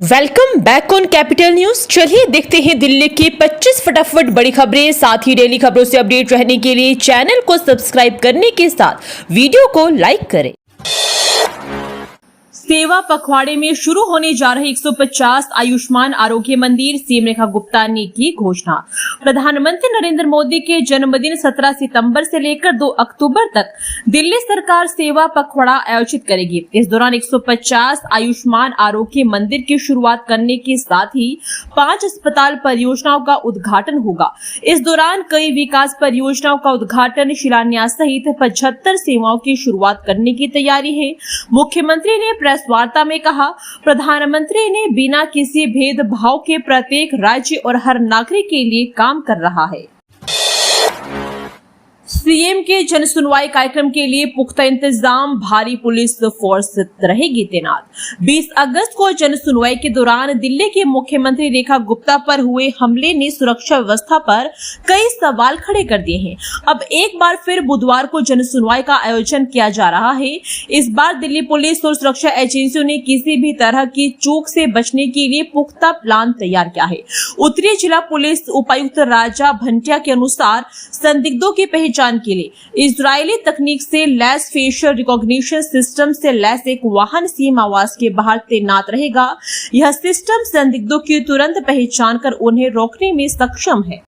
Welcome back on capital news. चलिए देखते हैं दिल्ली की 25 फटाफट बड़ी खबरें। साथ ही डेली खबरों से अपडेट रहने के लिए चैनल को सब्सक्राइब करने के साथ वीडियो को लाइक करें। सेवा पखवाड़े में शुरू होने जा रहे 150 आयुष्मान आरोग्य मंदिर, सीएम रेखा गुप्ता ने की घोषणा। प्रधानमंत्री नरेंद्र मोदी के जन्मदिन 17 सितंबर से लेकर 2 अक्टूबर तक दिल्ली सरकार सेवा पखवाड़ा आयोजित करेगी। इस दौरान 150 आयुष्मान आरोग्य मंदिर की शुरुआत करने के साथ ही 5 अस्पताल परियोजनाओं का उद्घाटन होगा। इस दौरान कई विकास परियोजनाओं का उद्घाटन, शिलान्यास सहित 75 सेवाओं की शुरुआत करने की तैयारी है। मुख्यमंत्री ने प्रेस वार्ता में कहा, प्रधानमंत्री ने बिना किसी भेदभाव के प्रत्येक राज्य और हर नागरिक के लिए काम कर रहा है। सीएम के जन सुनवाई कार्यक्रम के लिए पुख्ता इंतजाम, भारी पुलिस फोर्स रहेगी तैनात। 20 अगस्त को जन सुनवाई के दौरान दिल्ली के मुख्यमंत्री रेखा गुप्ता पर हुए हमले ने सुरक्षा व्यवस्था पर कई सवाल खड़े कर दिए हैं। अब एक बार फिर बुधवार को जन सुनवाई का आयोजन किया जा रहा है। इस बार दिल्ली पुलिस और सुरक्षा एजेंसियों ने किसी भी तरह की चूक से बचने के लिए पुख्ता प्लान तैयार किया है। उत्तरी जिला पुलिस उपायुक्त राजा भंटिया के अनुसार संदिग्धों की पहचान के लिए इजरायली तकनीक से लैस फेशियल रिकॉग्निशन सिस्टम से लैस एक वाहन सीएम आवास के बाहर तैनात रहेगा। यह सिस्टम संदिग्धों की तुरंत पहचान कर उन्हें रोकने में सक्षम है।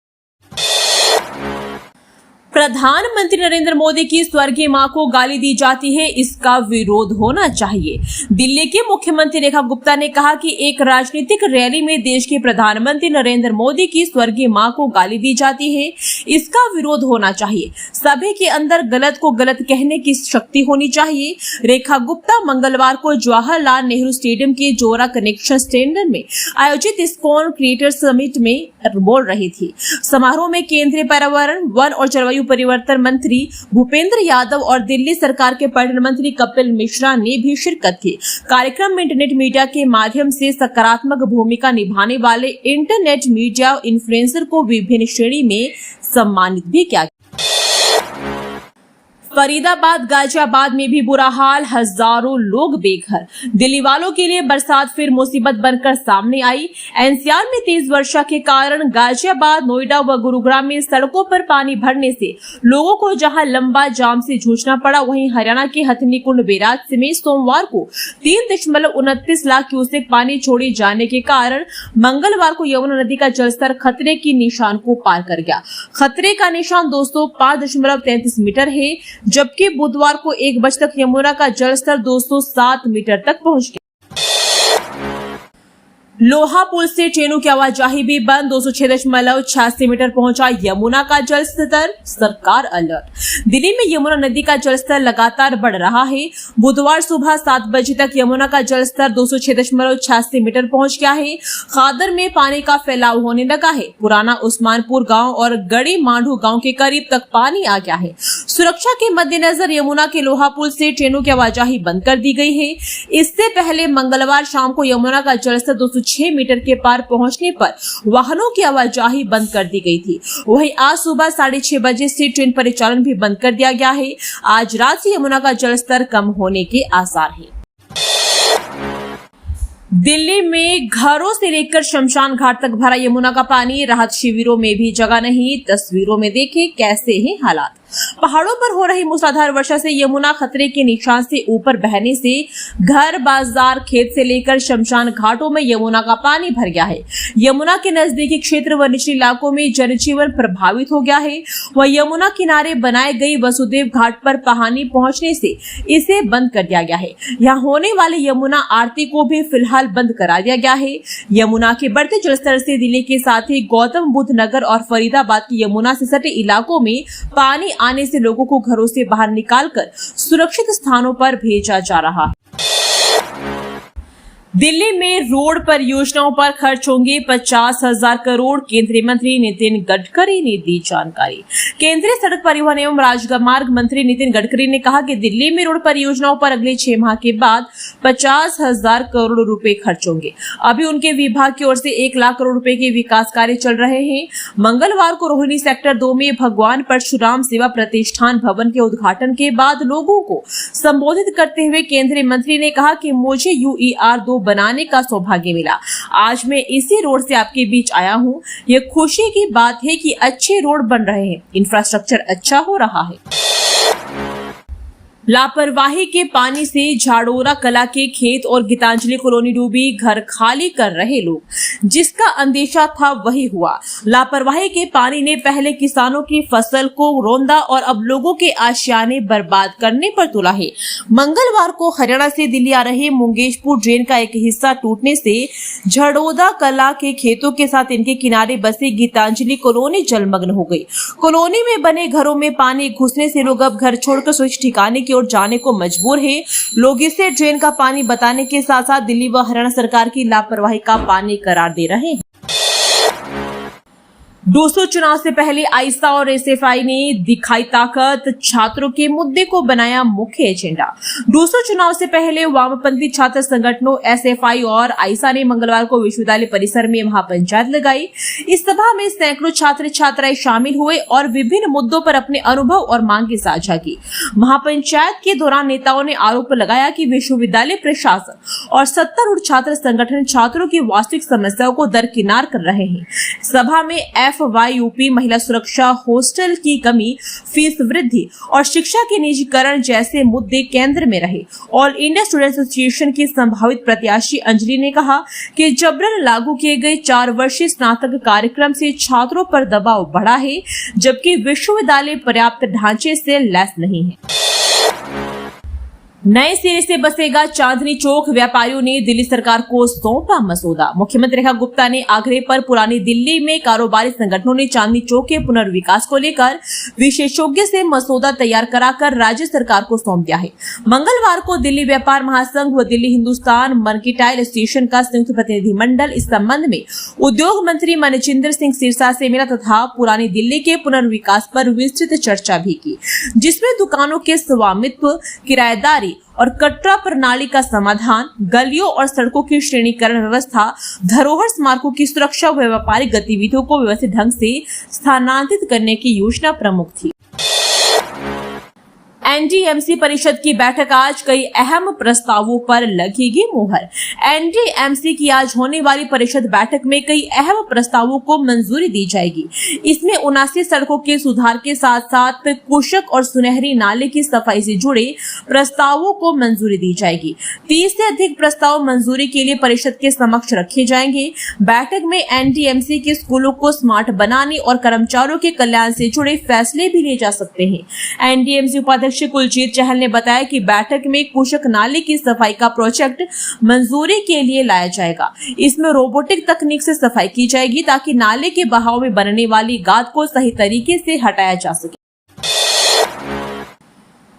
प्रधानमंत्री नरेंद्र मोदी की स्वर्गीय मां को गाली दी जाती है, इसका विरोध होना चाहिए। दिल्ली के मुख्यमंत्री रेखा गुप्ता ने कहा कि एक राजनीतिक रैली में देश के प्रधानमंत्री नरेंद्र मोदी की स्वर्गीय मां को गाली दी जाती है, इसका विरोध होना चाहिए। सभी के अंदर गलत को गलत कहने की शक्ति होनी चाहिए। रेखा गुप्ता मंगलवार को जवाहरलाल नेहरू स्टेडियम के जोरा कनेक्शन सेंटर में आयोजित इस्कॉन क्रिएटर समिट में बोल रही थी। समारोह में केंद्रीय पर्यावरण, वन और जलवायु परिवर्तन मंत्री भूपेंद्र यादव और दिल्ली सरकार के पर्यटन मंत्री कपिल मिश्रा ने भी शिरकत की। कार्यक्रम में इंटरनेट मीडिया के माध्यम से सकारात्मक भूमिका निभाने वाले इंटरनेट मीडिया इन्फ्लुएंसर को विभिन्न श्रेणी में सम्मानित भी किया। फरीदाबाद, गाजियाबाद में भी बुरा हाल, हजारों लोग बेघर। दिल्ली वालों के लिए बरसात फिर मुसीबत बनकर सामने आई। एनसीआर में तेज वर्षा के कारण गाजियाबाद, नोएडा व गुरुग्राम में सड़कों पर पानी भरने से लोगों को जहां लंबा जाम से जूझना पड़ा, वहीं हरियाणा के हथनीकुंड बैराज में सोमवार को 3.29 लाख क्यूसेक पानी छोड़े जाने के कारण मंगलवार को यमुना नदी का जलस्तर खतरे की निशान को पार कर गया। खतरे का निशान 205.33 मीटर है, जबकि बुधवार को 1 बजे तक यमुना का जलस्तर 207 मीटर तक पहुंच गया। लोहा पुल से ट्रेनों की आवाजाही भी बंद, 206.86 मीटर पहुंचा यमुना का जलस्तर, सरकार अलर्ट। दिल्ली में यमुना नदी का जलस्तर लगातार बढ़ रहा है। बुधवार सुबह 7 बजे तक यमुना का जलस्तर 206.86 मीटर पहुंच गया है। खादर में पानी का फैलाव होने लगा है। पुराना उस्मानपुर गांव और गड़ी मांडू गांव के करीब तक पानी आ गया है। सुरक्षा के मद्देनजर यमुना के लोहा पुल से ट्रेनों की आवाजाही बंद कर दी गई है। इससे पहले मंगलवार शाम को यमुना का जलस्तर 206 मीटर के पार पहुंचने पर वाहनों की आवाजाही बंद कर दी गई थी। वहीं आज सुबह 6:30 बजे से ट्रेन परिचालन भी बंद कर दिया गया है। आज रात से यमुना का जलस्तर कम होने के आसार हैं। दिल्ली में घरों से लेकर शमशान घाट तक भरा यमुना का पानी, राहत शिविरों में भी जगह नहीं। तस्वीरों में देखें कैसे हैं हालात। पहाड़ों पर हो रही मूसलाधार वर्षा से यमुना खतरे के निशान से ऊपर बहने से घर, बाजार, खेत से लेकर शमशान घाटों में यमुना का पानी भर गया है। यमुना के नजदीकी क्षेत्र व निचले इलाकों में जनजीवन प्रभावित हो गया है। वह यमुना किनारे बनाए गई वसुदेव घाट पर पानी पहुंचने से इसे बंद कर दिया गया है। यहाँ होने वाली यमुना आरती को भी फिलहाल बंद करा दिया गया है। यमुना के बढ़ते जलस्तर से दिल्ली के साथ ही गौतम बुद्ध नगर और फरीदाबाद की यमुना से सटे इलाकों में पानी आने से लोगों को घरों से बाहर निकालकर सुरक्षित स्थानों पर भेजा जा रहा है। दिल्ली में रोड परियोजनाओं पर खर्च होंगे 50,000 करोड़, केंद्रीय मंत्री नितिन गडकरी ने दी जानकारी। केंद्रीय सड़क परिवहन एवं राजमार्ग मंत्री नितिन गडकरी ने कहा कि दिल्ली में रोड परियोजनाओं पर अगले 6 माह के बाद 50,000 करोड़ रुपए खर्च होंगे। अभी उनके विभाग की ओर से 1 लाख करोड़ रुपए के विकास कार्य चल रहे हैं। मंगलवार को रोहिणी सेक्टर 2 में भगवान परशुराम सेवा प्रतिष्ठान भवन के उद्घाटन के बाद लोगों को संबोधित करते हुए केंद्रीय मंत्री ने कहा कि मुझे UER 2 को बनाने का सौभाग्य मिला। आज मैं इसी रोड से आपके बीच आया हूँ। ये खुशी की बात है कि अच्छे रोड बन रहे हैं, इंफ्रास्ट्रक्चर अच्छा हो रहा है। लापरवाही के पानी से झाड़ोरा कला के खेत और गीतांजलि कॉलोनी डूबी, घर खाली कर रहे लोग। जिसका अंदेशा था वही हुआ। लापरवाही के पानी ने पहले किसानों की फसल को रौंदा और अब लोगों के आशियाने बर्बाद करने पर तुला है। मंगलवार को हरियाणा से दिल्ली आ रहे मुंगेशपुर ड्रेन का एक हिस्सा टूटने से झड़ोदा कला के खेतों के साथ इनके किनारे बसी गीतांजलि कॉलोनी जलमग्न हो गई। कॉलोनी में बने घरों में पानी घुसने से लोग अब घर छोड़कर सुरक्षित ठिकाने की ओर जाने को मजबूर है। लोग इसे ड्रेन का पानी बताने के साथ साथ दिल्ली व हरियाणा सरकार की लापरवाही का पानी करार दे रहे हैं। दूसरे चुनाव से पहले आईसा और एसएफआई ने दिखाई ताकत, छात्रों के मुद्दे को बनाया मुख्य एजेंडा। दूसरे चुनाव से पहले वामपंथी छात्र संगठनों एसएफआई और आईसा ने मंगलवार को विश्वविद्यालय परिसर में महापंचायत लगाई। इस सभा में सैकड़ों छात्र छात्राएं शामिल हुए और विभिन्न मुद्दों पर अपने अनुभव और मांगे साझा की। महापंचायत के दौरान नेताओं ने आरोप लगाया कि विश्वविद्यालय प्रशासन और सत्तारूढ़ छात्र संगठन छात्रों की वास्तविक समस्याओं को दरकिनार कर रहे हैं। सभा में यूपी महिला सुरक्षा, हॉस्टल की कमी, फीस वृद्धि और शिक्षा के निजीकरण जैसे मुद्दे केंद्र में रहे। ऑल इंडिया स्टूडेंट एसोसिएशन की संभावित प्रत्याशी अंजलि ने कहा कि जबरन लागू किए गए 4 वर्षीय स्नातक कार्यक्रम से छात्रों पर दबाव बढ़ा है, जबकि विश्वविद्यालय पर्याप्त ढांचे से लैस नहीं है। नए सिरे से बसेगा चांदनी चौक, व्यापारियों ने दिल्ली सरकार को सौंपा मसौदा। मुख्यमंत्री रेखा गुप्ता ने आग्रह पर पुरानी दिल्ली में कारोबारी संगठनों ने चांदनी चौक के पुनर्विकास को लेकर विशेषज्ञ से मसौदा तैयार कराकर राज्य सरकार को सौंप दिया है। मंगलवार को दिल्ली व्यापार महासंघ व दिल्ली हिंदुस्तान मर्केंटाइल एसोसिएशन का संयुक्त प्रतिनिधिमंडल इस संबंध में उद्योग मंत्री मनजिंदर सिंह सिरसा से मिला तथा पुरानी दिल्ली के पुनर्विकास पर विस्तृत चर्चा भी की, जिसमें दुकानों के स्वामित्व, किराएदारी और कटरा प्रणाली का समाधान, गलियों और सड़कों की श्रेणीकरण व्यवस्था, धरोहर स्मारकों की सुरक्षा व व्यापारिक गतिविधियों को व्यवस्थित ढंग से स्थानांतरित करने की योजना प्रमुख थी। एनडीएमसी परिषद की बैठक आज, कई अहम प्रस्तावों पर लगेगी मुहर। एनडीएमसी की आज होने वाली परिषद बैठक में कई अहम प्रस्तावों को मंजूरी दी जाएगी। इसमें 79 सड़कों के सुधार के साथ साथ कुशक और सुनहरी नाले की सफाई से जुड़े प्रस्तावों को मंजूरी दी जाएगी। 30 से अधिक प्रस्ताव मंजूरी के लिए परिषद के समक्ष रखे जाएंगे। बैठक में एनडीएमसी के स्कूलों को स्मार्ट बनाने और कर्मचारियों के कल्याण से जुड़े फैसले भी लिए जा सकते हैं। एनडीएमसी उपाध्यक्ष कुलजीत चहल ने बताया कि बैठक में कुशक नाले की सफाई का प्रोजेक्ट मंजूरी के लिए लाया जाएगा। इसमें रोबोटिक तकनीक से सफाई की जाएगी ताकि नाले के बहाव में बनने वाली गाद को सही तरीके से हटाया जा सके।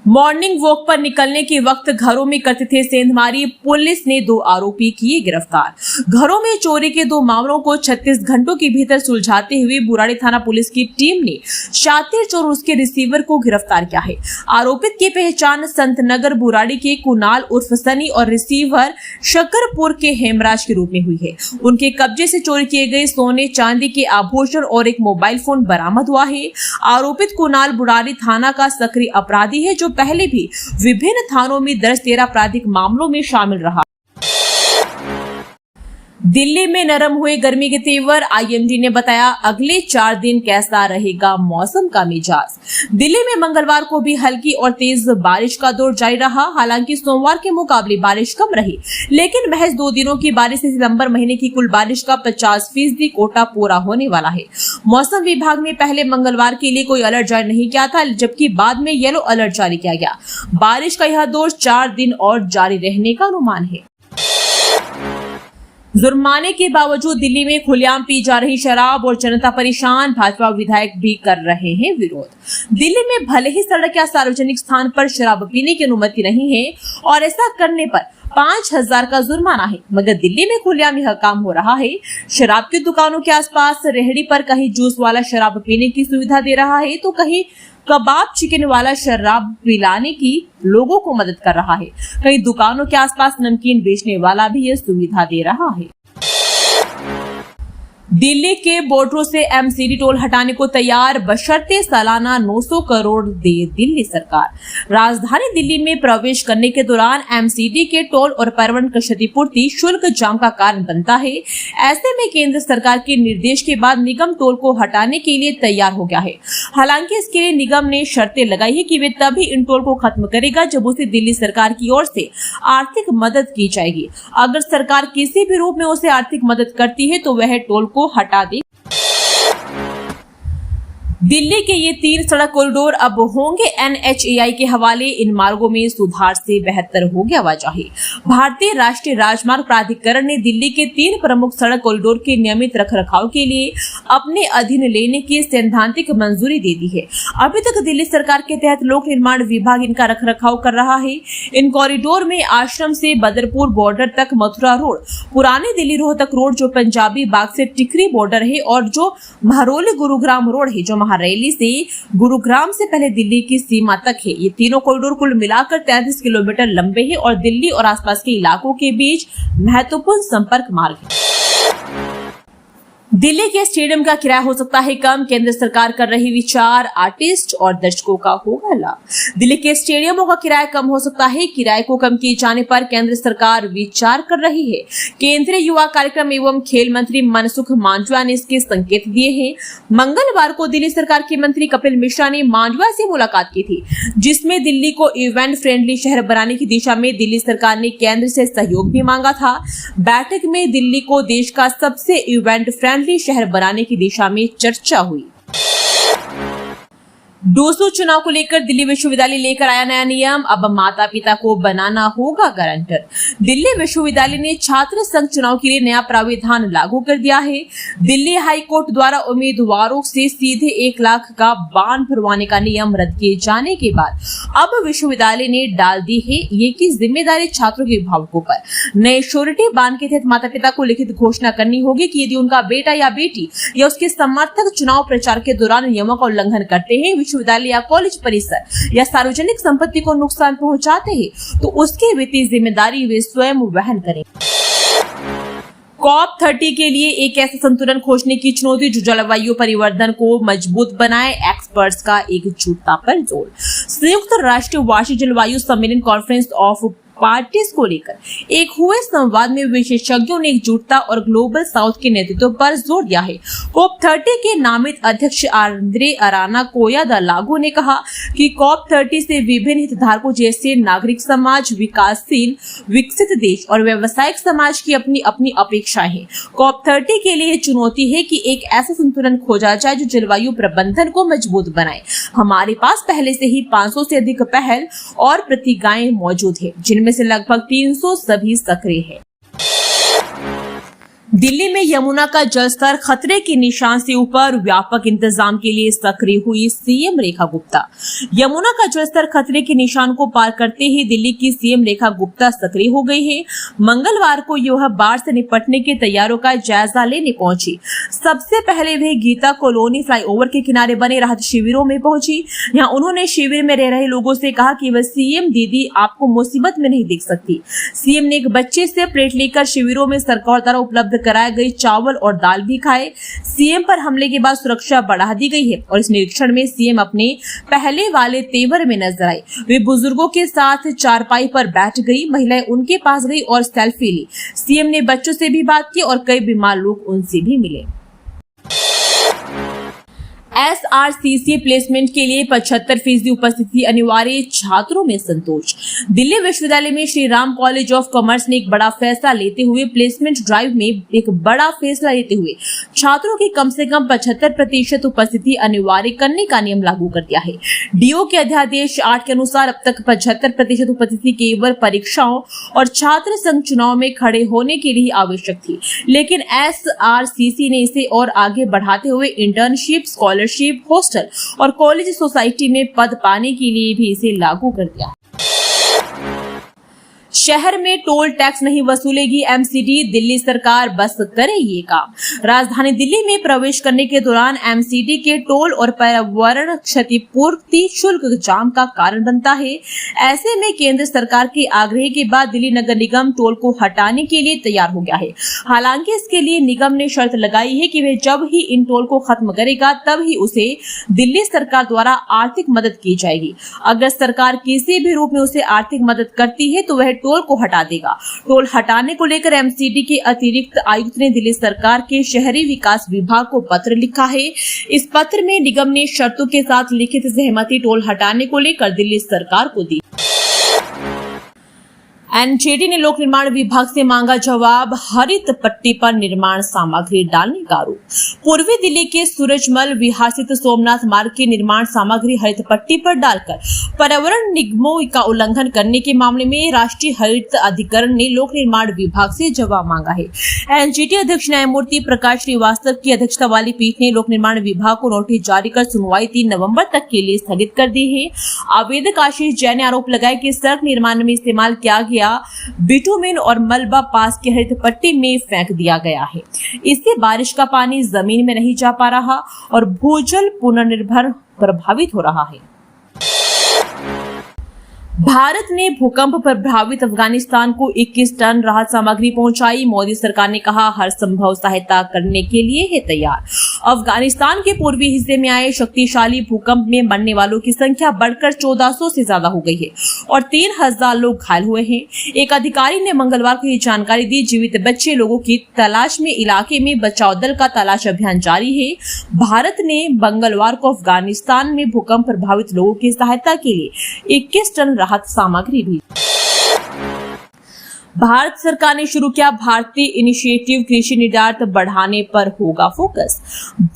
मॉर्निंग वॉक पर निकलने के वक्त घरों में करते थे सेंधमारी, पुलिस ने 2 आरोपी किए गिरफ्तार। घरों में चोरी के 2 मामलों को 36 घंटों के भीतर सुलझाते हुए बुराड़ी थाना पुलिस की टीम ने शातिर चोर उसके रिसीवर को गिरफ्तार किया है। आरोपित की पहचान संतनगर बुराड़ी के कुणाल उर्फ सनी और रिसीवर शकरपुर के हेमराज के रूप में हुई है। उनके कब्जे से चोरी किए गए सोने चांदी के आभूषण और एक मोबाइल फोन बरामद हुआ है। आरोपित कुणाल बुराड़ी थाना का सक्रिय अपराधी है, जो पहले भी विभिन्न थानों में दर्ज 13 आपराधिक मामलों में शामिल रहा। दिल्ली में नरम हुए गर्मी के तेवर, आईएमडी ने बताया अगले 4 दिन कैसा रहेगा मौसम का मिजाज। दिल्ली में मंगलवार को भी हल्की और तेज बारिश का दौर जारी रहा। हालांकि सोमवार के मुकाबले बारिश कम रही, लेकिन महज 2 दिनों की बारिश से सितंबर महीने की कुल बारिश का 50% कोटा पूरा होने वाला है। मौसम विभाग ने पहले मंगलवार के लिए कोई अलर्ट जारी नहीं किया था, जबकि बाद में येलो अलर्ट जारी किया गया। बारिश का यह दौर 4 दिन और जारी रहने का अनुमान है। जुर्माने के बावजूद दिल्ली में खुलेआम पी जा रही शराब और जनता परेशान, भाजपा विधायक भी कर रहे हैं विरोध। दिल्ली में भले ही सड़क या सार्वजनिक स्थान पर शराब पीने की अनुमति नहीं है और ऐसा करने पर 5000 का जुर्माना है, मगर दिल्ली में खुलेआम यह काम हो रहा है। शराब की दुकानों के आसपास रेहड़ी पर कहीं जूस वाला शराब पीने की सुविधा दे रहा है, तो कहीं कबाब चिकन वाला शराब पिलाने की लोगों को मदद कर रहा है। कई दुकानों के आसपास नमकीन बेचने वाला भी यह सुविधा दे रहा है। दिल्ली के बोर्डरोड से एमसीडी टोल हटाने को तैयार, बशर्ते सालाना 900 करोड़ दे दिल्ली सरकार। राजधानी दिल्ली में प्रवेश करने के दौरान एमसीडी के टोल और परिवहन क्षतिपूर्ति शुल्क जाम का कारण बनता है। ऐसे में केंद्र सरकार के निर्देश के बाद निगम टोल को हटाने के लिए तैयार हो गया है। हालांकि इसके लिए निगम ने शर्तें लगाई है कि वे तभी इन टोल को खत्म करेगा जब उसे दिल्ली सरकार की ओर से आर्थिक मदद की जाएगी। अगर सरकार किसी भी रूप में उसे आर्थिक मदद करती है तो वह टोल को हटा दे। दिल्ली के ये 3 सड़क कॉरिडोर अब होंगे NHAI के हवाले। इन मार्गों में सुधार से बेहतर होगी आवाजाही। भारतीय राष्ट्रीय राजमार्ग प्राधिकरण ने दिल्ली के 3 प्रमुख सड़क कॉरिडोर के नियमित रखरखाव के लिए अपने अधीन लेने की सैद्धांतिक मंजूरी दे दी है। अभी तक दिल्ली सरकार के तहत लोक निर्माण विभाग इनका रखरखाव कर रहा है। इन कॉरिडोर में आश्रम से बदरपुर बॉर्डर तक मथुरा रोड, पुरानी दिल्ली रोहतक रोड जो पंजाबी बाग से टिकरी बॉर्डर है, और जो महरौली गुरुग्राम रोड है जो रैली से गुरुग्राम से पहले दिल्ली की सीमा तक है। ये तीनों कॉरिडोर कुल मिलाकर 33 किलोमीटर लंबे हैं और दिल्ली और आसपास के इलाकों के बीच महत्वपूर्ण संपर्क मार्ग है। दिल्ली के स्टेडियम का किराया हो सकता है कम, केंद्र सरकार कर रही विचार, आर्टिस्ट और दर्शकों का होगा लाभ। दिल्ली के स्टेडियमों का किराया कम हो सकता है। किराए को कम किए जाने पर केंद्र सरकार विचार कर रही है। केंद्रीय युवा कार्यक्रम एवं खेल मंत्री मनसुख मांडविया ने इसके संकेत दिए हैं। मंगलवार को दिल्ली सरकार के मंत्री कपिल मिश्रा ने मांडविया से मुलाकात की थी, जिसमें दिल्ली को इवेंट फ्रेंडली शहर बनाने की दिशा में दिल्ली सरकार ने केंद्र से सहयोग भी मांगा था। बैठक में दिल्ली को देश का सबसे इवेंट फ्रेंडली शहर बनाने की दिशा में चर्चा हुई। 200 चुनाव को लेकर दिल्ली विश्वविद्यालय लेकर आया नया नियम, अब माता पिता को बनाना होगा गारंटर। दिल्ली विश्वविद्यालय ने छात्र संघ चुनाव के लिए नया प्राविधान लागू कर दिया है। दिल्ली हाई कोर्ट द्वारा उम्मीदवारों से सीधे 1 लाख का बांड भरवाने का नियम रद्द किए जाने के बाद अब विश्वविद्यालय ने डाल दी है ये की जिम्मेदारी छात्रों के अभिभावकों पर। नए श्योरिटी बांड के तहत माता पिता को लिखित घोषणा करनी होगी कि यदि उनका बेटा या बेटी या उसके समर्थक चुनाव प्रचार के दौरान नियमों का उल्लंघन करते हैं, विश्वविद्यालय या कॉलेज परिसर या सार्वजनिक संपत्ति को नुकसान पहुंचाते हैं, तो उसकी वित्तीय जिम्मेदारी वे स्वयं वहन करें। COP30 के लिए एक ऐसा संतुलन खोजने की चुनौती जो जलवायु परिवर्तन को मजबूत बनाए, एक्सपर्ट्स का एकजुटता पर जोर। संयुक्त राष्ट्र वार्षिक जलवायु सम्मेलन कॉन्फ्रेंस ऑफ पार्टीज को लेकर एक हुए संवाद में विशेषज्ञों ने एकजुटता और ग्लोबल साउथ के नेतृत्व पर जोर दिया है। COP30 के नामित अध्यक्ष आंद्रे अराना कोया द लागो ने कहा कि COP30 से विभिन्न हितधारकों जैसे नागरिक समाज, विकासशील विकसित देश और व्यवसायिक समाज की अपनी अपनी अपेक्षाएं हैं। COP30 के लिए चुनौती है कि एक ऐसा संतुलन खोजा जाए जो जलवायु प्रबंधन को मजबूत बनाए। हमारे पास पहले से ही 500 से अधिक पहल और प्रतिज्ञाएं मौजूद है, जिनमें से लगभग 300 सभी सक्रिय है। दिल्ली में यमुना का जलस्तर खतरे के निशान से ऊपर, व्यापक इंतजाम के लिए सक्रिय हुई सीएम रेखा गुप्ता। यमुना का जलस्तर खतरे के निशान को पार करते ही दिल्ली की सीएम रेखा गुप्ता सक्रिय हो गई है। मंगलवार को यह बाढ़ से निपटने की तैयारियों का जायजा लेने पहुंची। सबसे पहले वे गीता कॉलोनी फ्लाईओवर के किनारे बने राहत शिविरों में पहुंची। यहाँ उन्होंने शिविर में रह रहे लोगों से कहा कि वह सीएम दीदी आपको मुसीबत में नहीं देख सकती। सीएम ने एक बच्चे से प्लेट लेकर शिविरों में सरकार द्वारा उपलब्ध कराए गए चावल और दाल भी खाए। सीएम पर हमले के बाद सुरक्षा बढ़ा दी गई है और इस निरीक्षण में सीएम अपने पहले वाले तेवर में नजर आई। वे बुजुर्गों के साथ चारपाई पर बैठ गई, महिलाएं उनके पास गई और सेल्फी ली। सीएम ने बच्चों से भी बात की और कई बीमार लोग उनसे भी मिले। SRCC प्लेसमेंट के लिए 75% उपस्थिति अनिवार्य, छात्रों में संतोष। दिल्ली विश्वविद्यालय में Shri Ram college of commerce ने एक बड़ा फैसला लेते हुए प्लेसमेंट ड्राइव में एक बड़ा फैसला लेते हुए छात्रों की कम से कम 75% उपस्थिति अनिवार्य करने का नियम लागू कर दिया है। डीओ के अध्यादेश 8 के अनुसार अब तक 75% उपस्थिति केवल परीक्षाओं और छात्र संघ चुनाव में खड़े होने के लिए आवश्यक थी, लेकिन SRCC ने इसे और आगे बढ़ाते हुए इंटर्नशिप, स्कॉलरशिप, हॉस्टल और कॉलेज सोसाइटी में पद पाने के लिए भी इसे लागू कर दिया। शहर में टोल टैक्स नहीं वसूलेगी एमसीडी, दिल्ली सरकार बस करे ये काम। राजधानी दिल्ली में प्रवेश करने के दौरान एमसीडी के टोल और पर्यावरण क्षतिपूर्ति शुल्क जाम का कारण बनता है। ऐसे में केंद्र सरकार के आग्रह के बाद दिल्ली नगर निगम टोल को हटाने के लिए तैयार हो गया है। हालांकि इसके लिए निगम ने शर्त लगाई है कि वह जब ही इन टोल को खत्म करेगा तब ही उसे दिल्ली सरकार द्वारा आर्थिक मदद की जाएगी। अगर सरकार किसी भी रूप में उसे आर्थिक मदद करती है तो वह टोल को हटा देगा। टोल हटाने को लेकर एमसीडी के अतिरिक्त आयुक्त ने दिल्ली सरकार के शहरी विकास विभाग को पत्र लिखा है। इस पत्र में निगम ने शर्तों के साथ लिखित सहमति टोल हटाने को लेकर दिल्ली सरकार को दी। एनजीटी ने लोक निर्माण विभाग से मांगा जवाब, हरित पट्टी पर निर्माण सामग्री डालने का आरोप। पूर्वी दिल्ली के सूरजमल विहार स्थित सोमनाथ मार्ग की निर्माण सामग्री हरित पट्टी पर डालकर पर्यावरण नियमों का उल्लंघन करने के मामले में राष्ट्रीय हरित अधिकरण ने लोक निर्माण विभाग से जवाब मांगा है। एनजीटी अध्यक्ष न्यायमूर्ति प्रकाश श्रीवास्तव की अध्यक्षता वाली पीठ ने लोक निर्माण विभाग को नोटिस जारी कर सुनवाई 3 नवंबर तक के लिए स्थगित कर दी है। आवेदक आशीष जैन ने आरोप लगाया कि सड़क निर्माण में इस्तेमाल किया गया बिटुमेन और मलबा पास की हरित पट्टी में फेंक दिया गया है। इससे बारिश का पानी जमीन में नहीं जा पा रहा और भूजल पुनर्निर्भर प्रभावित हो रहा है। भारत ने भूकंप प्रभावित अफगानिस्तान को 21 टन राहत सामग्री पहुंचाई। मोदी सरकार ने कहा हर संभव सहायता करने के लिए है तैयार। अफगानिस्तान के पूर्वी हिस्से में आए शक्तिशाली भूकंप में मरने वालों की संख्या बढ़कर 1400 से ज्यादा हो गई है और 3000 लोग घायल हुए हैं। एक अधिकारी ने मंगलवार को ये जानकारी दी। जीवित बचे लोगों की तलाश में इलाके में बचाव दल का तलाश अभियान जारी है। भारत ने मंगलवार को अफगानिस्तान में भूकंप प्रभावित लोगों की सहायता के लिए 21 टन राहत सामग्री भी। भारत सरकार ने शुरू किया भारतीय इनिशिएटिव, कृषि निर्यात बढ़ाने पर होगा फोकस।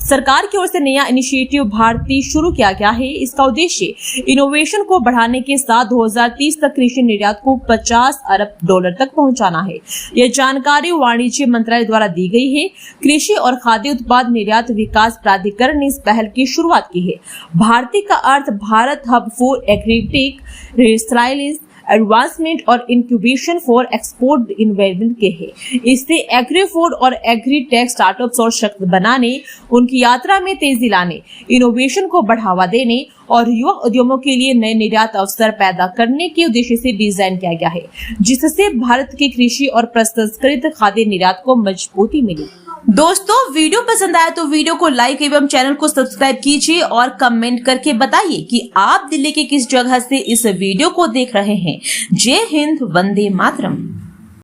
सरकार की ओर से नया इनिशिएटिव भारतीय शुरू किया गया है। इसका उद्देश्य इनोवेशन को बढ़ाने के साथ 2030 तक कृषि निर्यात को $50 अरब तक पहुंचाना है। यह जानकारी वाणिज्य मंत्रालय द्वारा दी गई है। कृषि और खाद्य उत्पाद निर्यात विकास प्राधिकरण ने इस पहल की शुरुआत की है। भारतीय का अर्थ Bharat hub for agritech research advancement और इंक्यूबेशन फॉर एक्सपोर्ट इन्वेस्टमेंट के है। इससे एग्री फूड और एग्री टेक स्टार्टअप्स और सशक्त बनाने, उनकी यात्रा में तेजी लाने, इनोवेशन को बढ़ावा देने और युवा उद्यमों के लिए नए निर्यात अवसर पैदा करने के उद्देश्य से डिजाइन किया गया है, जिससे भारत की कृषि और प्रसंस्कृत खाद्य निर्यात को मजबूती मिली। दोस्तों, वीडियो पसंद आया तो वीडियो को लाइक एवं चैनल को सब्सक्राइब कीजिए और कमेंट करके बताइए कि आप दिल्ली के किस जगह से इस वीडियो को देख रहे हैं। जय हिंद, वंदे मातरम।